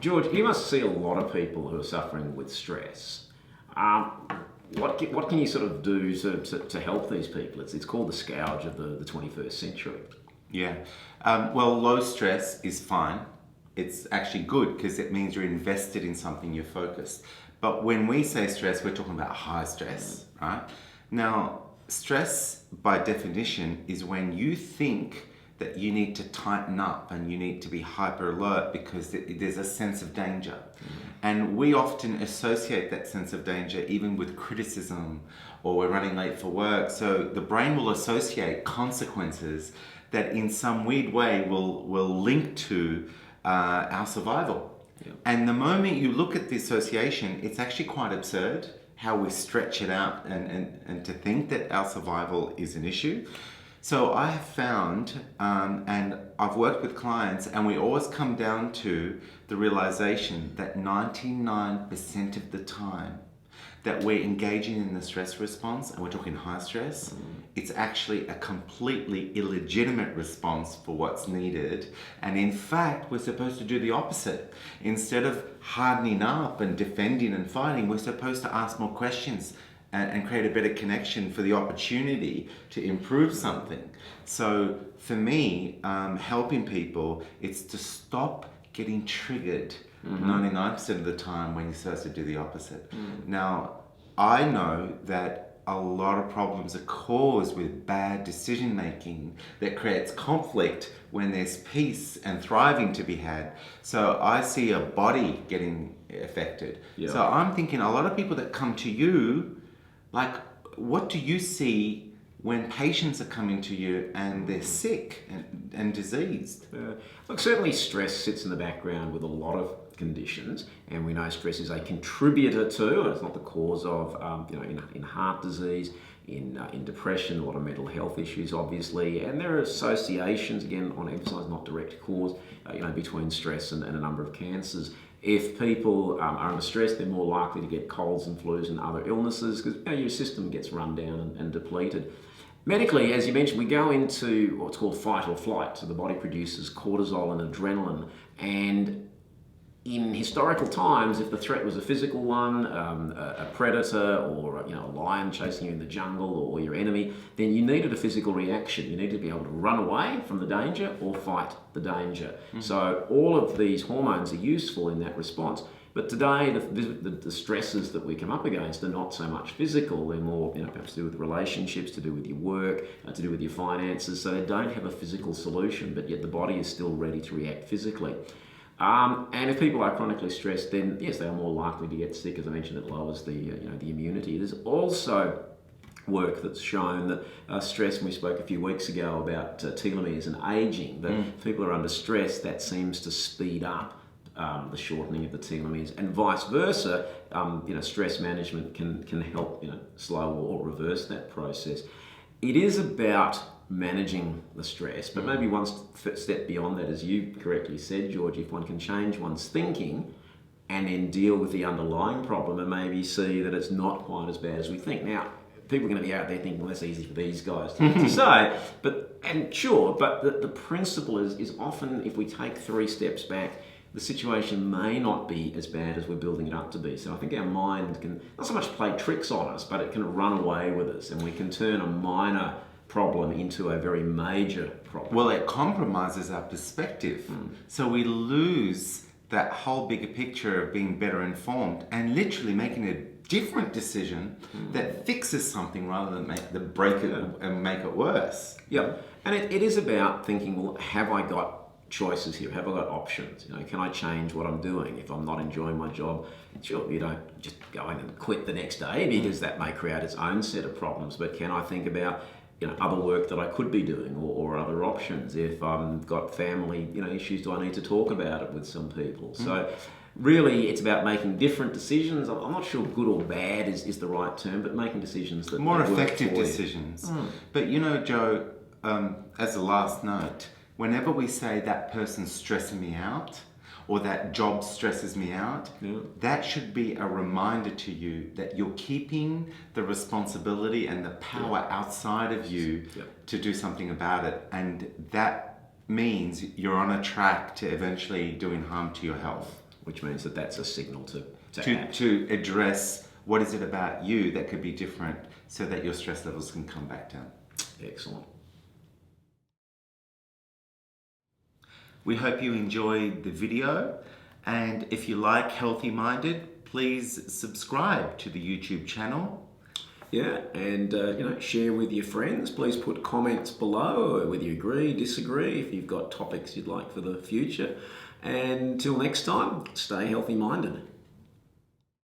George, you must see a lot of people who are suffering with stress. What can you sort of do to help these people? It's called the scourge of the 21st century. Yeah. Well, low stress is fine. It's actually good because it means you're invested in something, you're focused. But when we say stress, we're talking about high stress, right? Now, stress by definition is when you think that you need to tighten up and you need to be hyper alert because there's a sense of danger. And we often associate that sense of danger even with criticism, or we're running late for work. So the brain will associate consequences that in some weird way will link to our survival. Yeah. And the moment you look at the association, it's actually quite absurd how we stretch it out and to think that our survival is an issue. So I have found, and I've worked with clients, and we always come down to the realization that 99% of the time that we're engaging in the stress response, and we're talking high stress, it's actually a completely illegitimate response for what's needed. And in fact, we're supposed to do the opposite. Instead of hardening up and defending and fighting, we're supposed to ask more questions and create a better connection for the opportunity to improve something. So for me, helping people, it's to stop getting triggered 99% of the time when you're supposed to do the opposite. Now, I know that a lot of problems are caused with bad decision making that creates conflict when there's peace and thriving to be had. So I see a body getting affected. Yeah. So I'm thinking a lot of people that come to you, like, what do you see when patients are coming to you and they're sick and diseased? Look, certainly stress sits in the background with a lot of conditions, and we know stress is a contributor to, and it's not the cause of, in heart disease, in depression, a lot of mental health issues, obviously, and there are associations, again, I want to emphasise not direct cause, between stress and a number of cancers. If people are under stress, they're more likely to get colds and flus and other illnesses because your system gets run down and depleted. Medically, as you mentioned, we go into what's called fight or flight. So the body produces cortisol and adrenaline. And in historical times, if the threat was a physical one, a predator or a lion chasing you in the jungle or your enemy, then you needed a physical reaction. You needed to be able to run away from the danger or fight the danger. So all of these hormones are useful in that response. But today, the stresses that we come up against are not so much physical. They're more, perhaps to do with relationships, to do with your work, to do with your finances. So they don't have a physical solution, but yet the body is still ready to react physically. And if people are chronically stressed, then yes, they are more likely to get sick. As I mentioned, it lowers the immunity. There's also work that's shown that stress, and we spoke a few weeks ago about telomeres and aging, that if people are under stress, that seems to speed up the shortening of the telomeres, and vice versa. Stress management can help slow or reverse that process. It is about managing the stress, but maybe one step beyond that, as you correctly said, George, if one can change one's thinking and then deal with the underlying problem and maybe see that it's not quite as bad as we think. Now, people are going to be out there thinking, well, that's easy for these guys to say, but the principle is often, if we take 3 steps back, the situation may not be as bad as we're building it up to be. So I think our mind can not so much play tricks on us, but it can run away with us, and we can turn a minor problem into a very major problem. Well, it compromises our perspective. So we lose that whole bigger picture of being better informed and literally making a different decision that fixes something rather than break it and make it worse. Yeah, and it is about thinking, well, have I got choices here? Have I got options? Can I change what I'm doing? If I'm not enjoying my job, sure, you don't just go in and quit the next day because that may create its own set of problems. But can I think about other work that I could be doing or other options? If I've got family issues, do I need to talk about it with some people? So really, it's about making different decisions. I'm not sure good or bad is the right term, but making decisions that more work effective for you. decisions. But Joe, as a last note, whenever we say that person's stressing me out or that job stresses me out, that should be a reminder to you that you're keeping the responsibility and the power outside of you to do something about it. And that means you're on a track to eventually doing harm to your health. which means that that's a signal to act. To address what is it about you that could be different so that your stress levels can come back down. Excellent. We hope you enjoyed the video, and if you like Healthy Minded, please subscribe to the YouTube channel. Yeah, and share with your friends. Please put comments below whether you agree, disagree, if you've got topics you'd like for the future. And until next time, stay healthy minded.